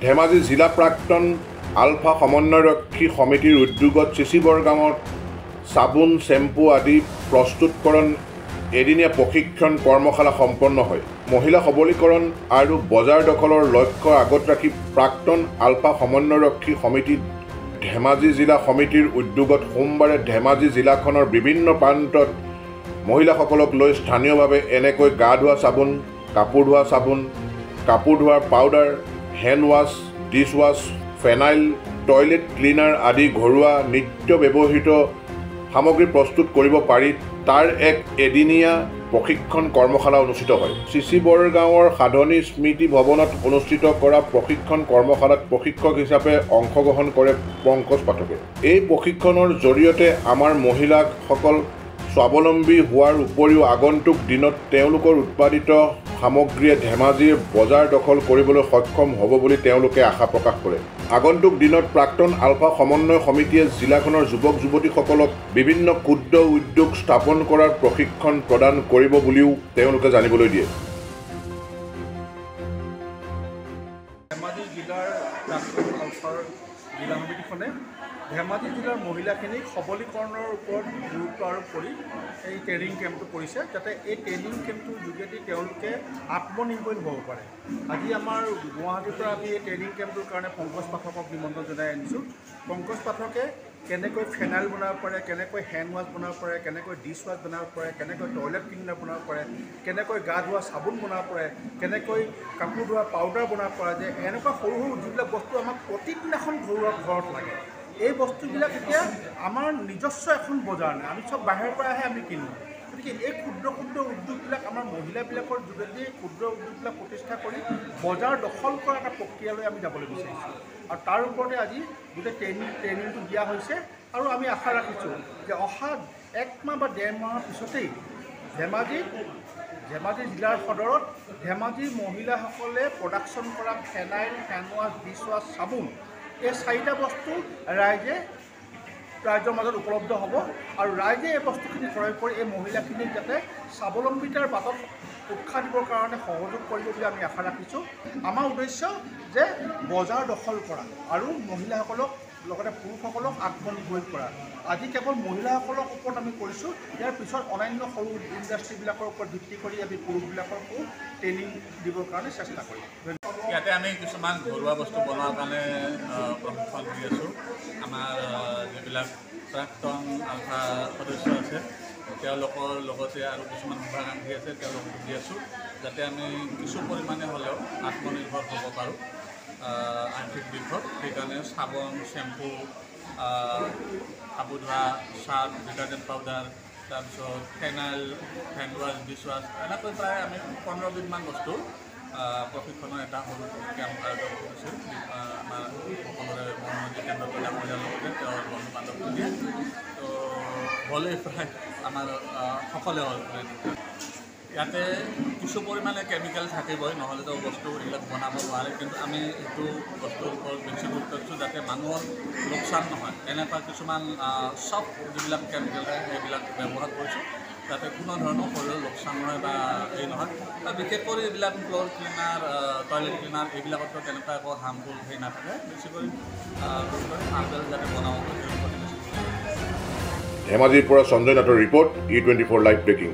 ধেমাজি জিলা প্ৰাক্তন আলফা সমন্বয়ৰক্ষী সমিতিৰ উদ্যোগত চিচিবৰ গাঁৱত চাবোন চেম্পু আদি প্ৰস্তুতকৰণ এদিনীয়া প্ৰশিক্ষণ কৰ্মশালা সম্পন্ন হয়। মহিলা সবলীকৰণ আৰু বজাৰ দখলৰ লক্ষ্য আগত ৰাখি প্ৰাক্তন আলফা সমন্বয়ৰক্ষী সমিতি ধেমাজি জিলা সমিতিৰ উদ্যোগত সোমবাৰে ধেমাজি জিলাখনৰ বিভিন্ন প্ৰান্তত মহিলাসকলক লৈ স্থানীয়ভাৱে এনেকৈ গা ধোৱা চাবোন, কাপোৰ ধোৱা চাবোন, কাপোৰ ধোৱাৰ powder, hand wash, dish wash, phenyl, toilet cleaner আদি ঘৰুৱা নিত্য ব্যৱহৃত সামগ্ৰী প্ৰস্তুত কৰিব পাৰি তাৰ এক এদিনীয়া প্ৰশিক্ষণ কৰ্মশালা অনুষ্ঠিত হয়। চিচিবৰ গাঁৱৰ সাধনী স্মৃতি ভৱনত অনুষ্ঠিত কৰা প্ৰশিক্ষণ কৰ্মশালাত প্ৰশিক্ষক হিচাপে অংশগ্ৰহণ কৰে পংকজ পাঠকে। এই প্ৰশিক্ষণৰ জৰিয়তে আমাৰ মহিলাসকল স্বাৱলম্বী হোৱাৰ উপৰিও আগন্তুক দিনত তেওঁলোকৰ উৎপাদিত সামগ্ৰীয়ে ধেমাজিৰ বজাৰ দখল কৰিবলৈ সক্ষম হ'ব বুলি তেওঁলোকে আশা প্ৰকাশ কৰে। আগন্তুক দিনত প্ৰাক্তন আলফা সমন্বয় সমিতিয়ে জিলাখনৰ যুৱক যুৱতীসকলক বিভিন্ন ক্ষুদ্ৰ উদ্যোগ স্থাপন কৰাৰ প্ৰশিক্ষণ প্ৰদান কৰিব বুলিও তেওঁলোকে জানিবলৈ দিয়ে। ধেমাজি জিলাৰ প্ৰাক্তন আলফাৰ জিলা সমিতিখনে ধেমাজি জিলাৰ মহিলাখিনিক সবলীকৰণৰ ওপৰত গুৰুত্ব আৰোপ কৰি এই ট্ৰেইনিং কেম্পটো কৰিছে, যাতে এই ট্ৰেইনিং কেম্পটোৰ যোগেদি তেওঁলোকে আত্মনিৰ্ভৰশীল হ'ব পাৰে। আজি আমাৰ গুৱাহাটীৰ পৰা আমি এই ট্ৰেইনিং কেম্পটোৰ কাৰণে পংকজ পাঠকক নিমন্ত্ৰণ জনাই আনিছোঁ। পংকজ পাঠকে কেনেকৈ ফেনাইল বনাব পাৰে, কেনেকৈ হেণ্ড ৱাছ বনাব পাৰে, কেনেকৈ ডিছ ৱাছ বনাব পাৰে, কেনেকৈ টয়লেট ক্লিনাৰ বনাব পাৰে, কেনেকৈ গা ধোৱা চাবোন বনাব পাৰে, কেনেকৈ কাপোৰ ধোৱা পাউডাৰ বনাব পৰা যায়, এনেকুৱা সৰু সৰু যিবিলাক বস্তু আমাক প্ৰতিদিনাখন ঘৰুৱা ঘৰত লাগে। এই বস্তুবিলাক এতিয়া আমাৰ নিজস্ব এখন বজাৰ নাই, আমি চব বাহিৰৰ পৰা আহে আমি কিনো। গতিকে এই ক্ষুদ্ৰ ক্ষুদ্ৰ উদ্যোগবিলাক আমাৰ মহিলাবিলাকৰ যোগেদি ক্ষুদ্ৰ উদ্যোগবিলাক প্ৰতিষ্ঠা কৰি বজাৰ দখল কৰা এটা প্ৰক্ৰিয়ালৈ আমি যাবলৈ বিচাৰিছোঁ। আৰু তাৰ ওপৰতে আজি গোটেই ট্ৰেইনিংটো দিয়া হৈছে। আৰু আমি আশা ৰাখিছোঁ যে অহা 1 মাহ বা 1.5 মাহৰ পিছতেই ধেমাজি জিলাৰ সদৰত ধেমাজিৰ মহিলাসকলে প্ৰডাকশ্যন কৰা phenyl, hand wash, dish wash, চাবোন, এই 4টা বস্তু ৰাইজৰ মাজত উপলব্ধ হ'ব। আৰু ৰাইজে এই বস্তুখিনি ক্ৰয় কৰি এই মহিলাখিনিক যাতে স্বাৱলম্বিতাৰ বাটত উৎসাহ দিবৰ কাৰণে সহযোগ কৰিব বুলি আমি আশা ৰাখিছোঁ। আমাৰ উদ্দেশ্য যে বজাৰ দখল কৰা আৰু মহিলাসকলক লগতে পুৰুষসকলক আত্মনিৰ্ভৰ কৰা। আজি কেৱল মহিলাসকলক ওপৰত আমি কৰিছোঁ, ইয়াৰ পিছত অন্যান্য সৰু ইণ্ডাষ্ট্ৰীবিলাকৰ ওপৰত ভিত্তি কৰি আমি পুৰুষবিলাককো ট্ৰেইনিং দিবৰ কাৰণে চেষ্টা কৰিম। ইয়াতে আমি কিছুমান ঘৰুৱা বস্তু বনোৱাৰ কাৰণে প্ৰশিক্ষণ দি আছোঁ। আমাৰ যিবিলাক প্ৰাক্তন আলফা সদস্য আছে তেওঁলোকৰ লগতে আৰু কিছুমান শুভাকাংক্ষী আছে তেওঁলোকক দি আছোঁ, যাতে আমি কিছু পৰিমাণে হ'লেও আত্মনিৰ্ভৰ হ'ব পাৰোঁ আৰ্থিক দিশত। সেইকাৰণে চাবোন, চেম্পু, কাপোৰ ধোৱা, চাৰ্ফ, ডিটাৰজেণ্ট পাউডাৰ, তাৰপিছত phenyl, hand wash, dish wash, এনেকৈ প্ৰায় আমি 15বিধমান বস্তু প্ৰশিক্ষণৰ এটা সৰু কেম্প আয়োজন কৰিছোঁ। আমাৰ সকলোৰে মনোযোগী কেন্দ্ৰ কৰিয়াৰ লগতে তেওঁৰ বন্ধু বান্ধৱ দিয়ে। তো হ'লেই প্ৰায় আমাৰ সকলে হ'ল। ইয়াতে কিছু পৰিমাণে কেমিকেল থাকিবই, নহ'লেতো বস্তু এইবিলাক বনাব নোৱাৰে। কিন্তু আমি এইটো বস্তুৰ ওপৰত বেছি গুৰুত্ব দিছোঁ যাতে মানুহৰ লোকচান নহয়। এনেকুৱা কিছুমান চব যিবিলাক কেমিকেল থাকে সেইবিলাক ব্যৱহাৰ কৰিছোঁ, যাতে কোনো ধৰণৰ শৰীৰৰ লোকচান নহয় বা এই নহয়। বিশেষকৈ এইবিলাক ফ্ল'ৰ ক্লিনাৰ, টয়লেট ক্লিনাৰ এইবিলাকতো তেনেকুৱা একো হাৰ্মফুল সেই নাথাকে। বেছিকৈ হাৰ্মফুল যাতে বনাব পাৰি। ধেমাজিৰ পৰা সঞ্জয় নাথৰ ৰিপৰ্ট, E24 লাইভ ব্ৰেকিং।